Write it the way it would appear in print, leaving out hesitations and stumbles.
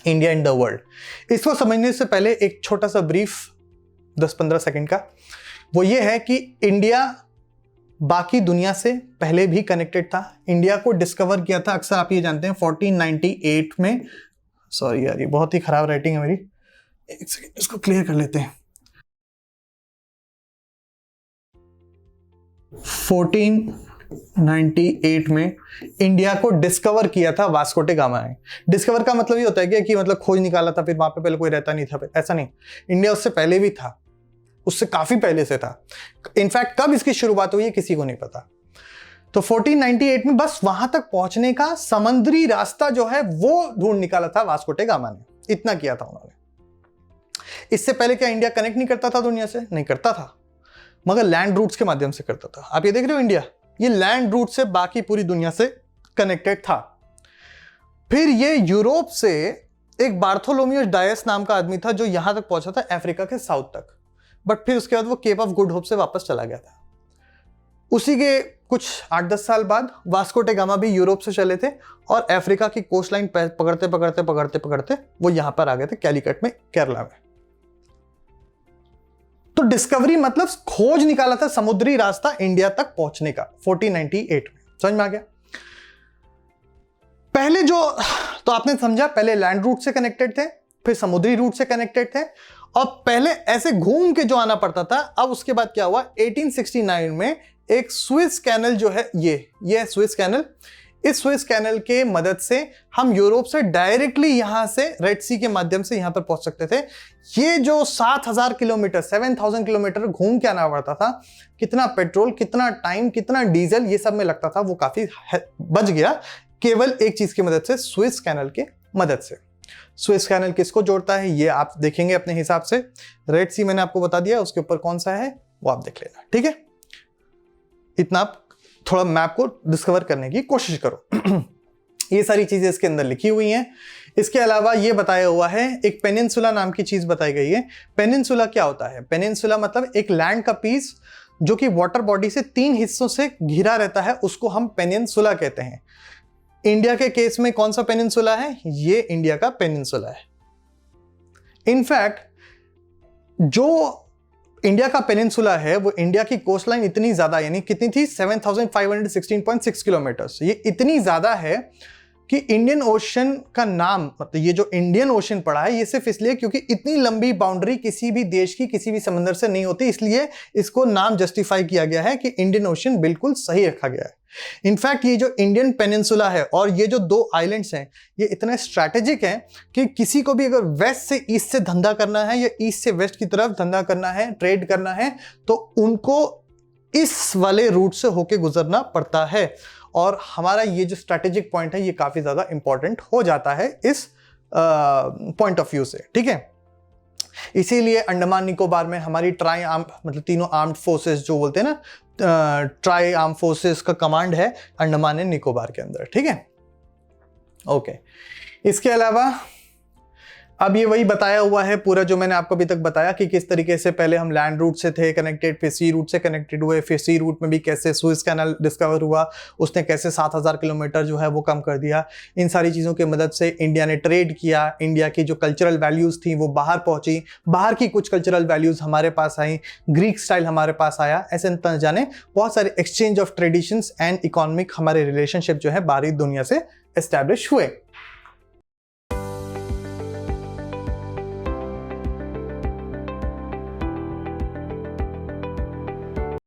India in the world. इसको समझने से पहले एक छोटा सा ब्रीफ 10-15 सेकंड का, वो ये है कि इंडिया बाकी दुनिया से पहले भी कनेक्टेड था। इंडिया को डिस्कवर किया था, अक्सर आप ये जानते हैं, 1498 में। सॉरी यार, ये बहुत ही खराब राइटिंग है मेरी, एक सेकंड इसको क्लियर कर लेते हैं। 1498 में इंडिया को डिस्कवर किया था वास्को ड गामा ने। डिस्कवर का मतलब ये होता है कि मतलब खोज निकाला था, फिर वहां पे पहले कोई रहता नहीं था, ऐसा नहीं। इंडिया उससे पहले भी था, उससे काफी पहले से था। इनफैक्ट कब इसकी शुरुआत हुई है किसी को नहीं पता। तो 1498 में बस वहां तक पहुंचने का समुद्री रास्ता जो है वो ढूंढ निकाला था वास्को ड गामा ने, इतना किया था उन्होंने। इससे पहले क्या इंडिया कनेक्ट नहीं करता था दुनिया से? नहीं करता था, मगर लैंड रूट्स के माध्यम से करता था। आप ये देख रहे हो, इंडिया ये लैंड रूट से बाकी पूरी दुनिया से कनेक्टेड था। फिर ये यूरोप से एक बार्थोलोमियोस डायस नाम का आदमी था जो यहां तक पहुंचा था, अफ्रीका के साउथ तक, बट फिर उसके बाद वो केप ऑफ गुड होप से वापस चला गया था। उसी के कुछ 8-10 साल बाद वास्को ड गामा भी यूरोप से चले थे और अफ्रीका की कोस्ट लाइन पकड़ते पकड़ते पकड़ते पकड़ते वो यहां पर आ गए थे, कैलीकट में, केरला में। तो डिस्कवरी मतलब खोज निकाला था समुद्री रास्ता इंडिया तक पहुंचने का 1498 में। समझ में आ गया? पहले जो, तो आपने समझा, पहले लैंड रूट से कनेक्टेड थे, फिर समुद्री रूट से कनेक्टेड थे, और पहले ऐसे घूम के जो आना पड़ता था। अब उसके बाद क्या हुआ, 1869 में एक स्विस कैनल जो है, ये स्विस कैनल, इस स्विस कैनल के मदद से हम यूरोप से डायरेक्टली यहां से रेड सी के माध्यम से यहां पर पहुंच सकते थे। ये जो 7000 किलोमीटर, 7000 किलोमीटर घूम के आना पड़ता था, कितना पेट्रोल, कितना टाइम, कितना डीजल ये सब में लगता था, वो काफी बच गया केवल एक चीज की मदद से, स्विस कैनल के मदद से। स्विस कैनल किसको जोड़ता है ये आप देखेंगे अपने हिसाब से। रेड सी मैंने आपको बता दिया, उसके ऊपर कौन सा है वो आप देख लेना, ठीक है? इतना आप थोड़ा मैप को डिस्कवर करने की कोशिश करो। ये सारी चीजें इसके अंदर लिखी हुई हैं। इसके अलावा ये बताया हुआ है, एक पेनिनसुला नाम की चीज बताई गई है। पेनिनसुला क्या होता है? पेनिनसुला मतलब एक लैंड का पीस जो कि वाटर बॉडी से 3 हिस्सों से घिरा रहता है, उसको हम पेनिनसुला कहते हैं। इंडिया के केस में कौन सा पेनिनसुला है? ये इंडिया का पेनिनसुला है। इनफैक्ट जो इंडिया का पेनिनसुला है वो इंडिया की कोस्ट लाइन इतनी ज्यादा, यानी कितनी थी, 7516.6 किलोमीटर, ये इतनी ज्यादा है कि इंडियन ओशन का नाम, मतलब ये जो इंडियन ओशन पड़ा है ये सिर्फ इसलिए क्योंकि इतनी लंबी बाउंड्री किसी भी देश की किसी भी समंदर से नहीं होती, इसलिए इसको नाम जस्टिफाई किया गया है कि इंडियन ओशन बिल्कुल सही रखा गया है। इनफैक्ट ये जो इंडियन पेनिनसुला है और ये जो 2 आइलैंड्स हैं ये इतने स्ट्रैटेजिक हैं कि किसी को भी अगर वेस्ट से ईस्ट से धंधा करना है या ईस्ट से वेस्ट की तरफ धंधा करना है, ट्रेड करना है, तो उनको इस वाले रूट से होके गुजरना पड़ता है। और हमारा ये जो स्ट्रैटेजिक पॉइंट है ये काफी ज्यादा इंपॉर्टेंट हो जाता है इस पॉइंट ऑफ व्यू से, ठीक है? इसीलिए अंडमान निकोबार में हमारी ट्राई आर्म, मतलब तीनों आर्म्ड फोर्सेस जो बोलते हैं ना, ट्राई आर्म फोर्सेस का कमांड है अंडमान एंड निकोबार के अंदर, ठीक है? ओके। इसके अलावा अब ये वही बताया हुआ है पूरा जो मैंने आपको अभी तक बताया कि किस तरीके से पहले हम लैंड रूट से थे कनेक्टेड, फिर सी रूट से कनेक्टेड हुए, फिर सी रूट में भी कैसे स्विस कैनल डिस्कवर हुआ, उसने कैसे 7000 किलोमीटर जो है वो कम कर दिया। इन सारी चीज़ों की मदद से इंडिया ने ट्रेड किया, इंडिया की जो कल्चरल वैल्यूज़ थी वो बाहर पहुंची, बाहर की कुछ कल्चरल वैल्यूज़ हमारे पास आई, ग्रीक स्टाइल हमारे पास आया, ऐसे न जाने बहुत सारे exchange of traditions and economic हमारे रिलेशनशिप जो है बाहरी दुनिया से एस्टैब्लिश हुए।